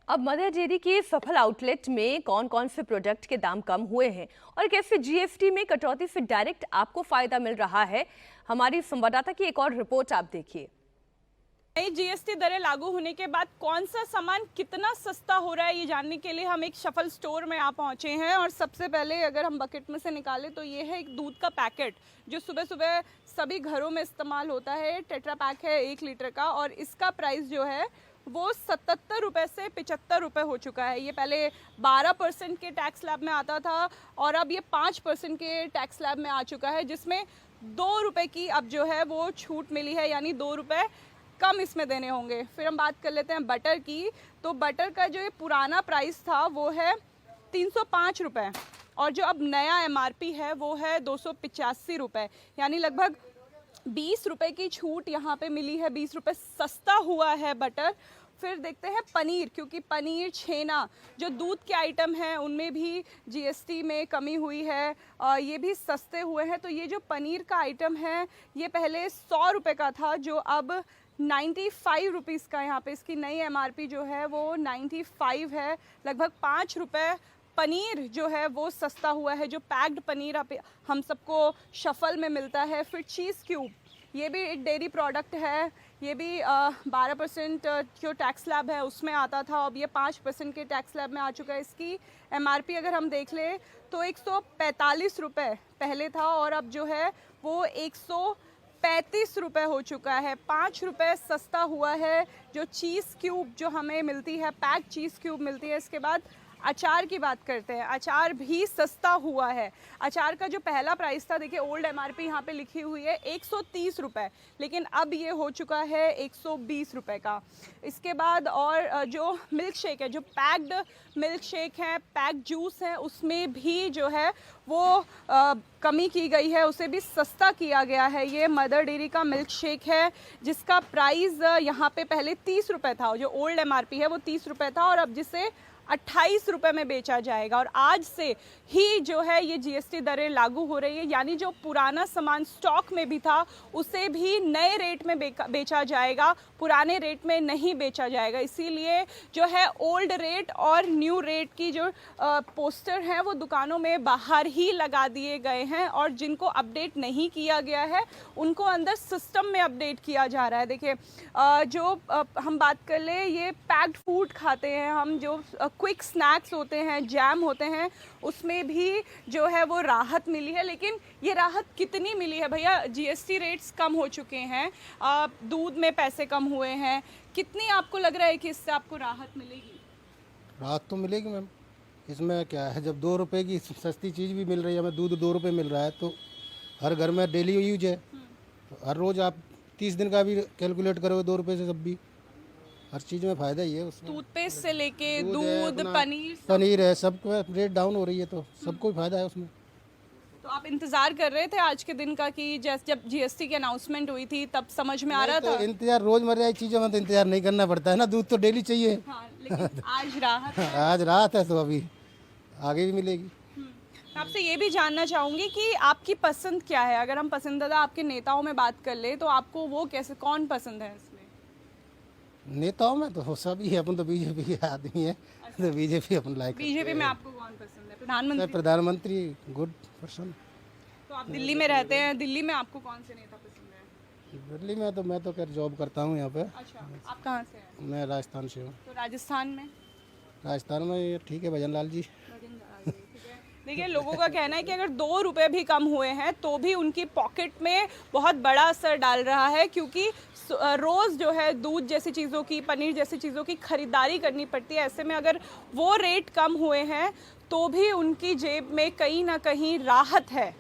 अब mother dairy के सफल आउटलेट में कौन कौन से प्रोडक्ट के दाम कम हुए हैं और कैसे जीएसटी में कटौती से डायरेक्ट आपको फायदा मिल रहा है, हमारी संवाददाता की एक और रिपोर्ट आप देखिए। नई जीएसटी दरें लागू होने के बाद कौन सा सामान कितना सस्ता हो रहा है, ये जानने के लिए हम एक शफल स्टोर में यहाँ पहुँचे हैं। और सबसे पहले अगर हम बकेट में से निकालें तो ये है एक दूध का पैकेट जो सुबह सुबह सभी घरों में इस्तेमाल होता है। टेट्रा पैक है 1 लीटर का और इसका प्राइस जो है वो 77 रुपये से 75 रुपये हो चुका है। ये पहले 12% के टैक्स स्लैब में आता था और अब ये 5% के टैक्स स्लैब में आ चुका है, जिसमें 2 रुपये की अब जो है वो छूट मिली है, यानी 2 रुपये कम इसमें देने होंगे। फिर हम बात कर लेते हैं बटर की। तो बटर का जो ये पुराना प्राइस था वो है 305 रुपये और जो अब नया एमआरपी है वो है 285 रुपये, यानी लगभग 20 रुपये की छूट यहाँ पे मिली है। 20 रुपये सस्ता हुआ है बटर। फिर देखते हैं पनीर, क्योंकि पनीर, छेना जो दूध के आइटम हैं उनमें भी जीएसटी में कमी हुई है, ये भी सस्ते हुए हैं। तो ये जो पनीर का आइटम है ये पहले 100 रुपये का था, जो अब 95 रुपीज़ का यहाँ पे इसकी नई एमआरपी जो है वो 95 है। लगभग 5 रुपये पनीर जो है वो सस्ता हुआ है, जो पैक्ड पनीर हम सबको शफल में मिलता है। फिर चीज़ क्यूब, ये भी एक डेयरी प्रोडक्ट है, ये भी 12% जो टैक्स स्लैब है उसमें आता था, अब ये 5% के टैक्स स्लैब में आ चुका है। इसकी एमआरपी अगर हम देख लें तो 145 रुपये पहले था और अब जो है वो 135 रुपये हो चुका है। 5 रुपये सस्ता हुआ है जो चीज़ क्यूब जो हमें मिलती है, पैक चीज़ क्यूब मिलती है। इसके बाद अचार की बात करते हैं, अचार भी सस्ता हुआ है। अचार का जो पहला प्राइस था, देखिए ओल्ड एमआरपी यहाँ पे लिखी हुई है 130 रुपये, लेकिन अब ये हो चुका है 120 रुपये का। इसके बाद और जो मिल्क शेक है, जो पैक्ड मिल्क शेक है, पैक्ड जूस है, उसमें भी जो है वो कमी की गई है, उसे भी सस्ता किया गया है। ये मदर डेयरी का मिल्क शेक है जिसका प्राइस यहाँ पे पहले 30 रुपये था, जो ओल्ड एमआरपी है वो 30 रुपये था और अब जिसे 28 रुपये में बेचा जाएगा। और आज से ही जो है ये जीएसटी दरें लागू हो रही है, यानी जो पुराना सामान स्टॉक में भी था उसे भी नए रेट में बेचा जाएगा, पुराने रेट में नहीं बेचा जाएगा। इसीलिए जो है ओल्ड रेट और न्यू रेट की जो पोस्टर हैं वो दुकानों में बाहर ही लगा दिए गए हैं और जिनको अपडेट नहीं किया गया है उनको अंदर सिस्टम में अपडेट किया जा रहा है। देखिए जो हम बात कर ले, ये पैक्ड फूड खाते हैं हम, जो क्विक स्नैक्स होते हैं, जैम होते हैं, उसमें भी जो है वो राहत मिली है। लेकिन ये राहत कितनी मिली है भैया? जीएसटी रेट्स कम हो चुके हैं, दूध में पैसे कम हुए हैं, कितनी आपको लग रहा है कि इससे आपको राहत मिलेगी? राहत तो मिलेगी मैम। इसमें क्या है, जब 2 रुपये की सस्ती चीज़ भी मिल रही है, हमें दूध 2 रुपये मिल रहा है, तो हर घर में डेली यूज है। तो हर रोज़ आप 30 दिन का भी कैलकुलेट करोगे 2 रुपये से, सब भी हर चीज़ में फ़ायदा ही है उसमें। टूथपेस्ट से लेके दूध, पनीर है, सब रेट डाउन हो रही है, तो सबको फ़ायदा है उसमें। तो आप इंतजार कर रहे थे आज के दिन का कि जब जीएसटी की अनाउंसमेंट हुई थी तब समझ में आ रहा था? इंतजार रोजमर्रा की चीज़ों में तो इंतजार नहीं करना पड़ता है ना, दूध तो डेली चाहिए। हाँ, लेकिन आज राहत है। आज राहत है तो अभी आगे भी मिलेगी। आपसे ये भी जानना चाहूँगी कि आपकी पसंद क्या है? अगर हम पसंदीदा आपके नेताओं में बात कर ले तो आपको वो कौन पसंद है इसमें? नेताओं में तो सभी है, अपन तो बीजेपी के आदमी है, तो बीजेपी अपन लाइक। बीजेपी में आपको कौन पसंद है? प्रधानमंत्री? प्रधानमंत्री गुड पर्सन। तो आप दिल्ली में रहते हैं, दिल्ली में आपको कौन से नेता पसंद है? दिल्ली में तो मैं तो खैर जॉब करता हूँ यहाँ पे। अच्छा, आप कहाँ से हैं? मैं राजस्थान से हूँ। तो राजस्थान में? राजस्थान में ये ठीक है, भजन लाल जी। देखिए लोगों का कहना है कि अगर 2 रुपये भी कम हुए हैं तो भी उनकी पॉकेट में बहुत बड़ा असर डाल रहा है, क्योंकि रोज़ जो है दूध जैसी चीज़ों की, पनीर जैसी चीज़ों की खरीदारी करनी पड़ती है। ऐसे में अगर वो रेट कम हुए हैं तो भी उनकी जेब में कहीं ना कहीं राहत है।